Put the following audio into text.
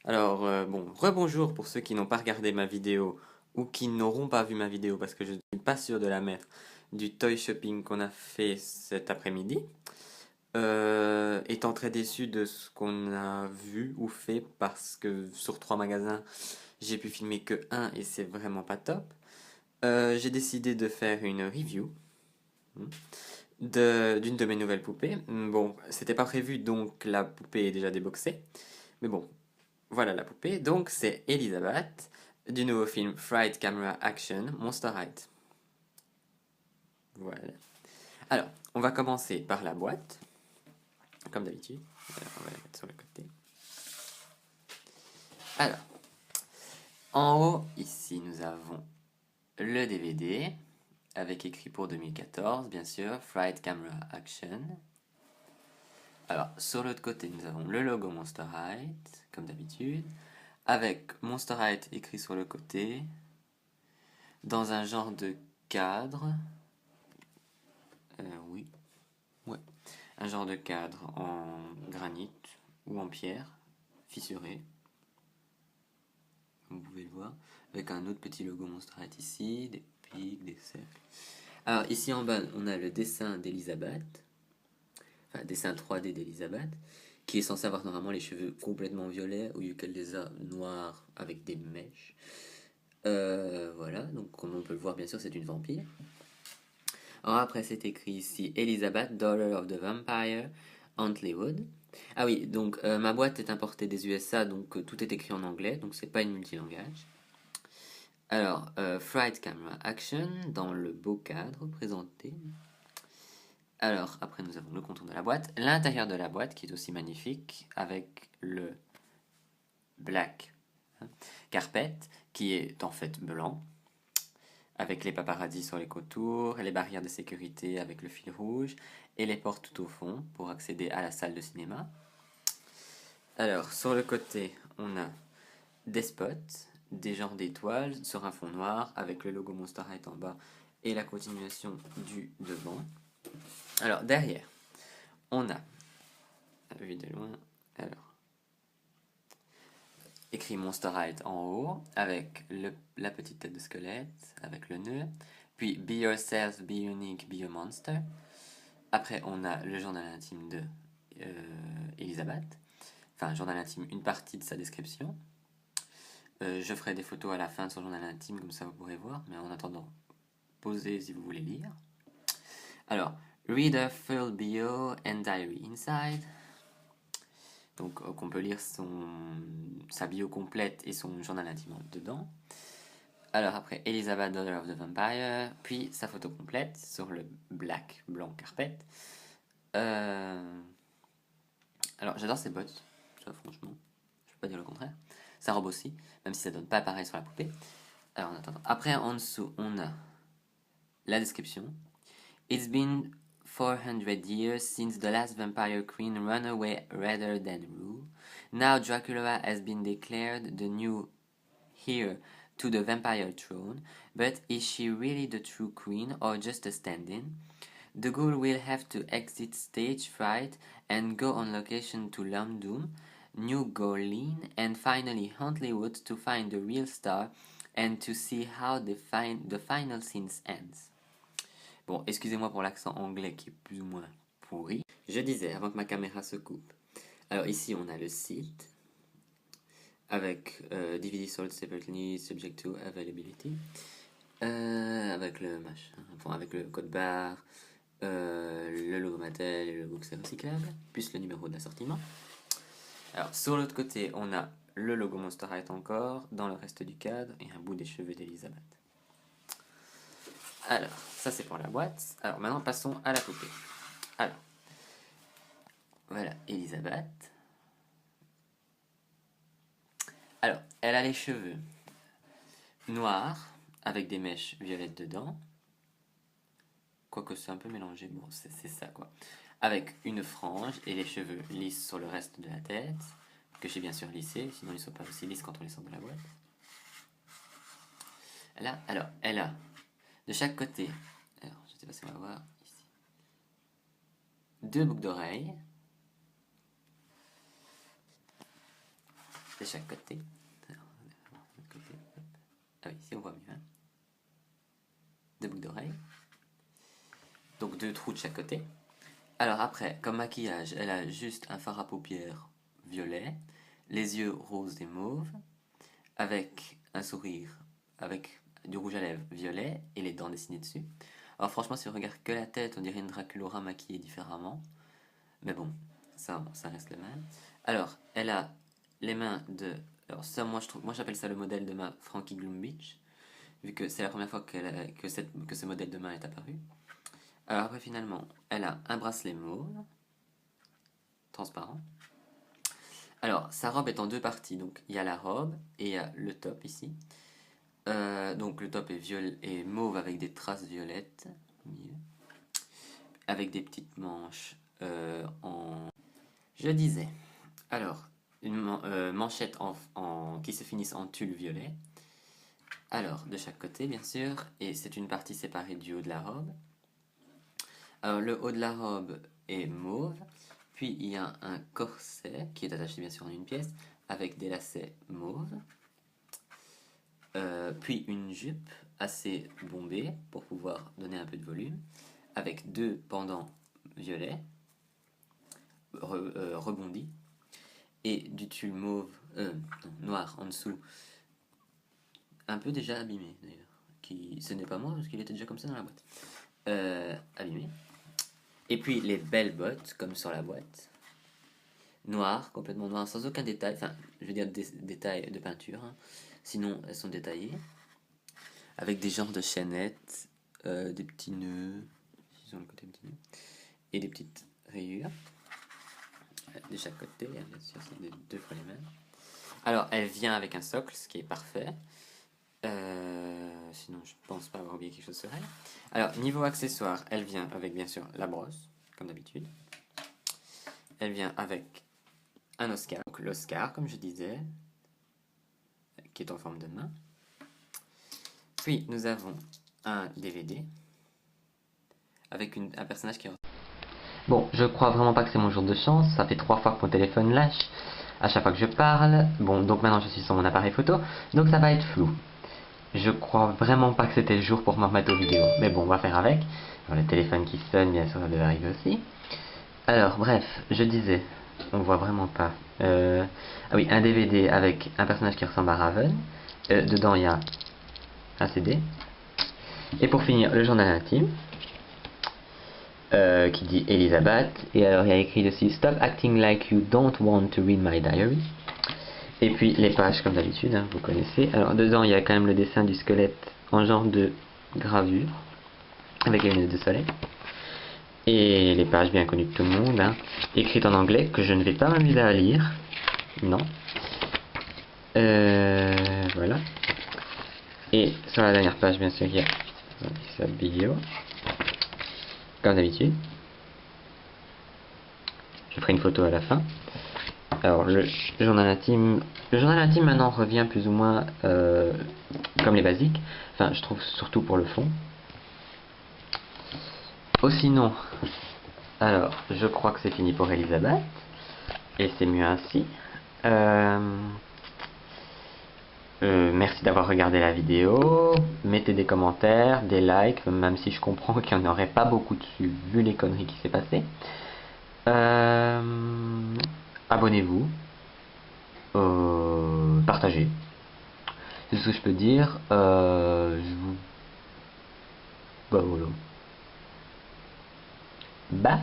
Alors, bon, rebonjour pour ceux qui n'ont pas regardé ma vidéo ou qui n'auront pas vu ma vidéo parce que je ne suis pas sûr de la mettre du toy shopping qu'on a fait cet après-midi. Étant très déçu de ce qu'on a vu ou fait parce que sur 3 magasins, j'ai pu filmer que un et c'est vraiment pas top. J'ai décidé de faire une review hmm, d'une de mes nouvelles poupées. Bon, c'était pas prévu donc la poupée est déjà déboxée. Mais bon, voilà la poupée. Donc c'est Elisabeth du nouveau film Fright Camera Action Monster High. Voilà. Alors, on va commencer par la boîte, comme d'habitude. Alors, on va la mettre sur le côté. Alors, en haut, ici, nous avons le DVD, avec écrit pour 2014, bien sûr, Fright Camera Action. Alors, sur l'autre côté, nous avons le logo Monster High, comme d'habitude, avec Monster High écrit sur le côté, dans un genre de cadre. Oui, ouais. Un genre de cadre en granit ou en pierre, fissuré, comme vous pouvez le voir, avec un autre petit logo Monster High ici, des pics, des cercles. Alors ici en bas, on a le dessin d'Elisabeth, enfin dessin 3D d'Elisabeth, qui est censé avoir normalement les cheveux complètement violets, au lieu qu'elle les a noirs avec des mèches. Voilà, donc comme on peut le voir, bien sûr, c'est une vampire. Alors après, c'est écrit ici Elizabeth, Daughter of the Vampire, Antlewood. Ah oui, donc ma boîte est importée des USA, donc tout est écrit en anglais, donc c'est pas une multilangage. Alors, Fright Camera Action, dans le beau cadre présenté. Alors, après, nous avons le contour de la boîte, l'intérieur de la boîte qui est aussi magnifique, avec le black carpet, qui est en fait blanc, avec les paparazzis sur les contours, les barrières de sécurité avec le fil rouge, et les portes tout au fond pour accéder à la salle de cinéma. Alors, sur le côté, on a des spots, des genres d'étoiles sur un fond noir avec le logo Monster High en bas et la continuation du devant. Alors, derrière, on a, vu de loin, alors, écrit Monster High en haut avec la petite tête de squelette avec le nœud. Puis Be Yourself, Be Unique, Be a Monster. Après, on a le journal intime de Elisabeth. Enfin, journal intime, une partie de sa description. Je ferai des photos à la fin de son journal intime, comme ça vous pourrez voir. Mais en attendant, posez si vous voulez lire. Alors, Read a full bio and diary inside. Donc, qu'on peut lire sa bio complète et son journal intime dedans. Alors après, Elizabeth, Daughter of the Vampire, puis sa photo complète sur le blanc carpet. Alors j'adore ses bottes, ça franchement, je peux pas dire le contraire. Sa robe aussi, même si ça donne pas pareil sur la poupée. Alors après en dessous, on a la description. It's been 400 years since the last vampire queen ran away rather than rule. Now Dracula has been declared the new heir to the vampire throne, but is she really the true queen or just a stand-in? The ghoul will have to exit stage fright and go on location to London, New Gorlin, and finally Huntleywood to find the real star and to see how the final scene ends. Bon, excusez-moi pour l'accent anglais qui est plus ou moins pourri. Je disais, avant que ma caméra se coupe. Alors ici, on a le site avec DVD sold separately, subject to availability. Avec le machin, enfin avec le code barre, le logo Mattel et le logo que c'est recyclable, plus le numéro d'assortiment. Alors sur l'autre côté, on a le logo Monster High encore, dans le reste du cadre, et un bout des cheveux d'Elisabeth. Alors, ça c'est pour la boîte. Alors maintenant, passons à la poupée. Alors, voilà, Elisabeth. Alors, elle a les cheveux noirs, avec des mèches violettes dedans. Quoique c'est un peu mélangé, bon, c'est ça quoi. Avec une frange et les cheveux lisses sur le reste de la tête, que j'ai bien sûr lissé, sinon ils ne sont pas aussi lisses quand on les sort de la boîte. Là, alors, elle a de chaque côté, alors je ne sais pas si on va voir ici, 2 boucles d'oreilles, de chaque côté. Alors, ah oui, ici on voit mieux. Hein. 2 boucles d'oreilles. Donc 2 trous de chaque côté. Alors après, comme maquillage, elle a juste un fard à paupières violet, les yeux roses et mauves, avec un sourire, avec du rouge à lèvres violet et les dents dessinées dessus. Alors franchement, si on regarde que la tête, on dirait une Draculaura maquillée différemment. Mais bon, ça reste le même. Alors, elle a les mains de... Alors ça, moi j'appelle ça le modèle de ma Frankie Gloom Beach, vu que c'est la première fois que ce modèle de main est apparu. Alors après, finalement, elle a un bracelet mauve, transparent. Alors, sa robe est en 2 parties. Donc, il y a la robe et il y a le top ici. Donc, le top est mauve avec des traces violettes au milieu. Avec des petites manches en... Je disais. Alors, une manchette qui se finissent en tulle violet. Alors, de chaque côté, bien sûr. Et c'est une partie séparée du haut de la robe. Alors, le haut de la robe est mauve. Puis, il y a un corset qui est attaché, bien sûr, en une pièce, avec des lacets mauves. Puis, une jupe assez bombée pour pouvoir donner un peu de volume, avec 2 pendants violets rebondis. Et du tulle mauve, noir en dessous, un peu déjà abîmé d'ailleurs. Ce n'est pas moi parce qu'il était déjà comme ça dans la boîte. Abîmé. Et puis les belles bottes, comme sur la boîte. Noires, complètement noires, sans aucun détail. Enfin, je veux dire des détails de peinture. Hein. Sinon, elles sont détaillées. Avec des genres de chaînettes, des petits nœuds. Sur le côté, petits nœuds. Et des petites rayures. De chaque côté, bien sûr, c'est 2 fois les mêmes. Alors, elle vient avec un socle, ce qui est parfait. Sinon, je pense pas avoir oublié quelque chose sur elle. Alors, niveau accessoires, elle vient avec, bien sûr, la brosse, comme d'habitude. Elle vient avec un Oscar, donc l'Oscar, comme je disais, qui est en forme de main. Puis, nous avons un DVD avec un personnage qui... Bon, je crois vraiment pas que c'est mon jour de chance. Ça fait 3 fois que mon téléphone lâche à chaque fois que je parle. Bon, donc maintenant je suis sur mon appareil photo, donc ça va être flou. Je crois vraiment pas que c'était le jour pour me remettre aux vidéos. Mais bon, on va faire avec. Alors, le téléphone qui sonne, bien sûr, ça devait arriver aussi. Alors, bref, je disais, on voit vraiment pas. Ah oui, un DVD avec un personnage qui ressemble à Raven. Dedans, il y a un CD. Et pour finir, le journal intime. Qui dit Elisabeth. Et alors, il y a écrit dessus Stop acting like you don't want to read my diary. Et puis les pages comme d'habitude, hein, vous connaissez. Alors dedans il y a quand même le dessin du squelette en genre de gravure, avec les lunettes de soleil. Et les pages bien connues de tout le monde, hein, écrites en anglais, que je ne vais pas m'amuser à lire. Non. Voilà. Et sur la dernière page, bien sûr, il y a sa vidéo. Comme d'habitude. Je ferai une photo à la fin. Alors le journal intime maintenant revient plus ou moins comme les basiques, enfin je trouve surtout pour le fond. Oh sinon, alors je crois que c'est fini pour Elisabeth, et c'est mieux ainsi. Merci d'avoir regardé la vidéo, mettez des commentaires, des likes, même si je comprends qu'il n'y en aurait pas beaucoup dessus vu les conneries qui s'est passé. Abonnez-vous. Partagez. C'est ce que je peux dire. Bah voilà. Bye.